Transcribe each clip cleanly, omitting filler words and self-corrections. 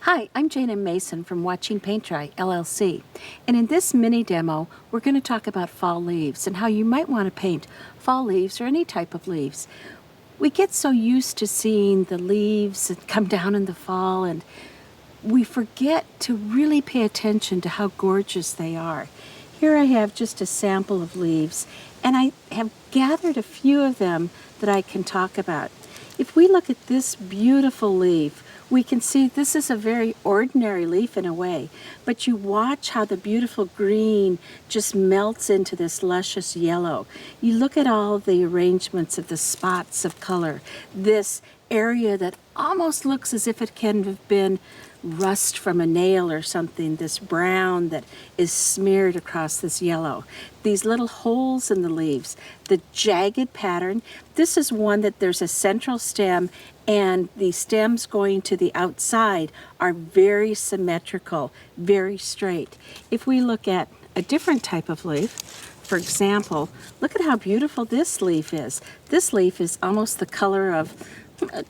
Hi, I'm Jana Mason from Watching Paint Dry, LLC. And in this mini demo, we're going to talk about fall leaves and how you might want to paint fall leaves or any type of leaves. We get so used to seeing the leaves that come down in the fall, and we forget to really pay attention to how gorgeous they are. Here I have just a sample of leaves, and I have gathered a few of them that I can talk about. If we look at this beautiful leaf, we can see this is a very ordinary leaf in a way, but you watch how the beautiful green just melts into this luscious yellow. You look at all the arrangements of the spots of color, this area that almost looks as if it can have been rust from a nail or something, this brown that is smeared across this yellow. These little holes in the leaves, the jagged pattern. This is one that there's a central stem and the stems going to the outside are very symmetrical, very straight. If we look at a different type of leaf, for example, look at how beautiful this leaf is. This leaf is almost the color of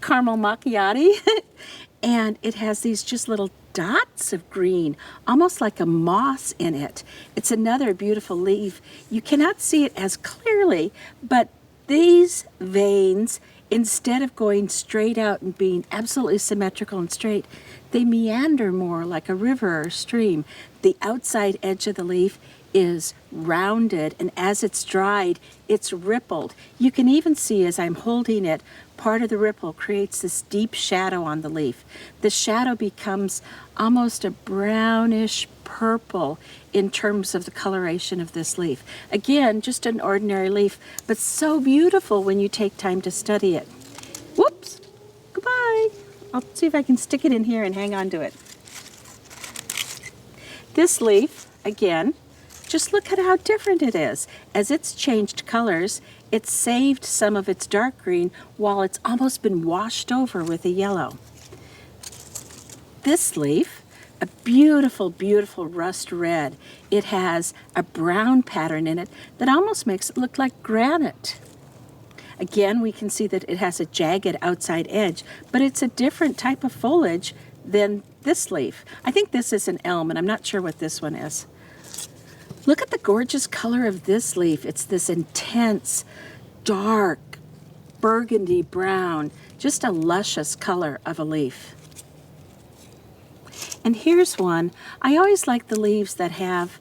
caramel macchiato. And it has these just little dots of green, almost like a moss in it. It's another beautiful leaf. You cannot see it as clearly, but these veins, instead of going straight out and being absolutely symmetrical and straight, they meander more like a river or stream. The outside edge of the leaf is rounded, and as it's dried, it's rippled. You can even see as I'm holding it, part of the ripple creates this deep shadow on the leaf. The shadow becomes almost a brownish purple in terms of the coloration of this leaf. Again, just an ordinary leaf, but so beautiful when you take time to study it. Whoops, goodbye. I'll see if I can stick it in here and hang on to it. This leaf, again, just look at how different it is. As it's changed colors, it's saved some of its dark green while it's almost been washed over with a yellow. This leaf, a beautiful, beautiful rust red. It has a brown pattern in it that almost makes it look like granite. Again, we can see that it has a jagged outside edge, but it's a different type of foliage than this leaf. I think this is an elm, and I'm not sure what this one is. Look at the gorgeous color of this leaf. It's this intense, dark, burgundy brown, just a luscious color of a leaf. And here's one. I always like the leaves that have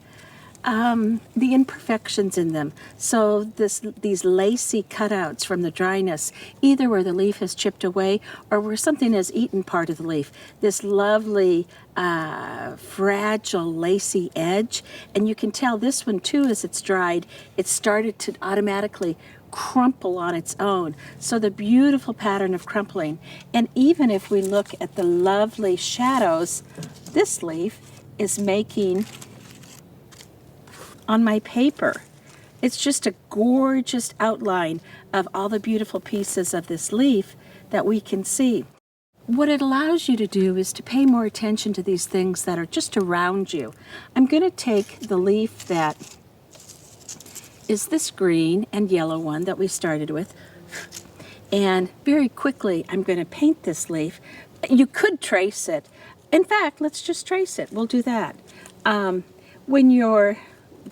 the imperfections in them. So these lacy cutouts from the dryness, either where the leaf has chipped away or where something has eaten part of the leaf. This lovely, fragile, lacy edge. And you can tell this one too, as it's dried, it started to automatically crumple on its own. So the beautiful pattern of crumpling. And even if we look at the lovely shadows this leaf is making on my paper. It's just a gorgeous outline of all the beautiful pieces of this leaf that we can see. What it allows you to do is to pay more attention to these things that are just around you. I'm going to take the leaf that is this green and yellow one that we started with, and very quickly I'm going to paint this leaf. You could trace it. In fact, let's just trace it. We'll do that. When you're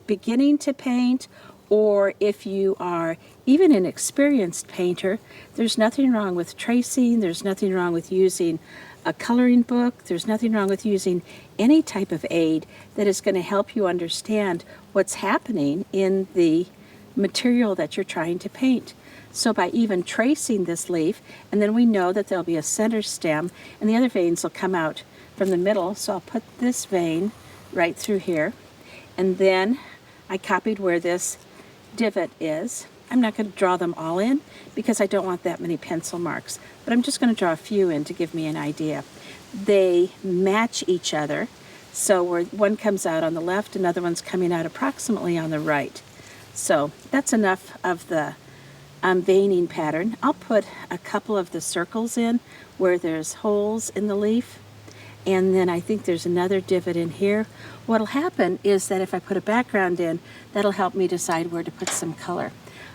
beginning to paint, or if you are even an experienced painter, there's nothing wrong with tracing, there's nothing wrong with using a coloring book, there's nothing wrong with using any type of aid that is going to help you understand what's happening in the material that you're trying to paint. So by even tracing this leaf, and then we know that there'll be a center stem, and the other veins will come out from the middle, so I'll put this vein right through here. And then I copied where this divot is. I'm not going to draw them all in because I don't want that many pencil marks, but I'm just going to draw a few in to give me an idea. They match each other, so where one comes out on the left, another one's coming out approximately on the right. So that's enough of the veining pattern. I'll put a couple of the circles in where there's holes in the leaf. And then I think there's another divot in here. What'll happen is that if I put a background in, that'll help me decide where to put some color.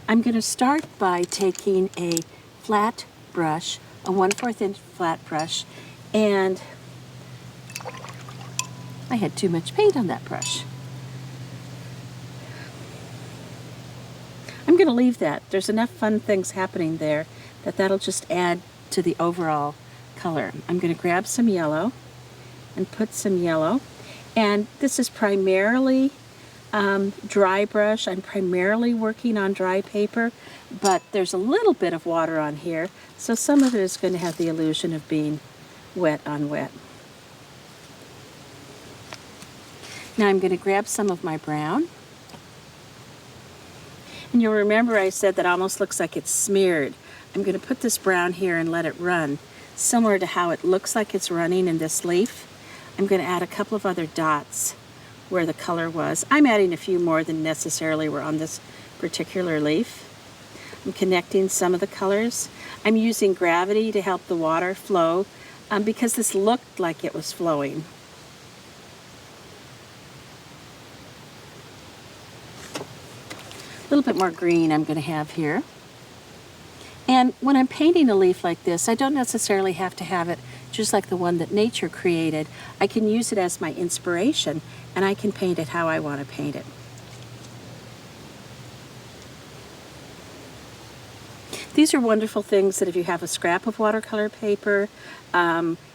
I'm going to start by taking a flat brush, a 1/4 inch flat brush, and I had too much paint on that brush. I'm going to leave that. There's enough fun things happening there that that'll just add to the overall color. I'm going to grab some yellow and put some yellow. And this is primarily dry brush. I'm primarily working on dry paper, but there's a little bit of water on here, so some of it is going to have the illusion of being wet on wet. Now I'm going to grab some of my brown. And you'll remember I said that almost looks like it's smeared. I'm going to put this brown here and let it run, similar to how it looks like it's running in this leaf. I'm going to add a couple of other dots where the color was. I'm adding a few more than necessarily were on this particular leaf. I'm connecting some of the colors. I'm using gravity to help the water flow because this looked like it was flowing. A little bit more green I'm going to have here. And when I'm painting a leaf like this, I don't necessarily have to have it just like the one that nature created. I can use it as my inspiration, and I can paint it how I want to paint it. These are wonderful things that if you have a scrap of watercolor paper,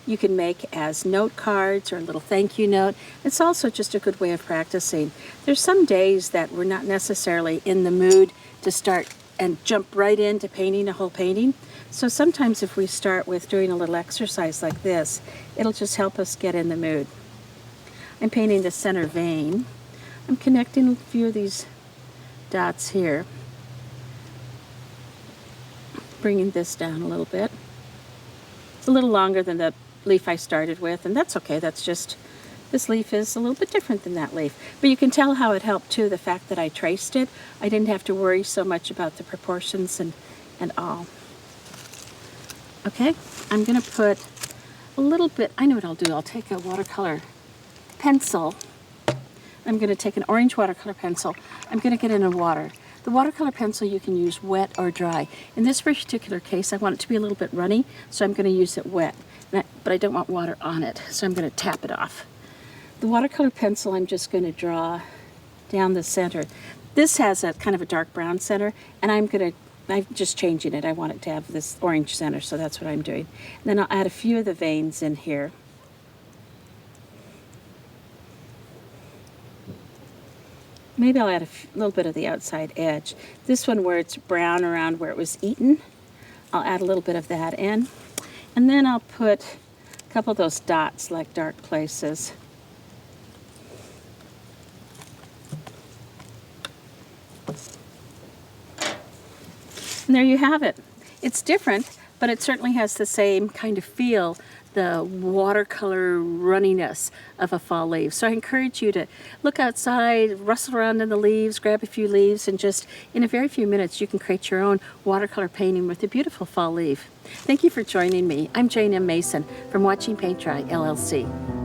you can make as note cards or a little thank you note. It's also just a good way of practicing. There's some days that we're not necessarily in the mood to start and jump right into painting a whole painting. So sometimes if we start with doing a little exercise like this, it'll just help us get in the mood. I'm painting the center vein. I'm connecting a few of these dots here. Bringing this down a little bit. It's a little longer than the leaf I started with, and that's okay. That's just, this leaf is a little bit different than that leaf. But you can tell how it helped too, the fact that I traced it. I didn't have to worry so much about the proportions and all. Okay, I'm gonna put a little bit, I know what I'll do. I'll take a watercolor pencil. I'm gonna take an orange watercolor pencil. I'm gonna get it in water. The watercolor pencil you can use wet or dry. In this particular case, I want it to be a little bit runny, so I'm going to use it wet. But I don't want water on it, so I'm going to tap it off. The watercolor pencil, I'm just going to draw down the center. This has a kind of a dark brown center, and I'm just changing it. I want it to have this orange center, so that's what I'm doing. And then I'll add a few of the veins in here. Maybe I'll add a little bit of the outside edge. This one where it's brown around where it was eaten, I'll add a little bit of that in. And then I'll put a couple of those dots like dark places. And there you have it. It's different, but it certainly has the same kind of feel, the watercolor runniness of a fall leaf. So I encourage you to look outside, rustle around in the leaves, grab a few leaves, and just in a very few minutes you can create your own watercolor painting with a beautiful fall leaf. Thank you for joining me. I'm Jane M. Mason from Watching Paint Dry, LLC.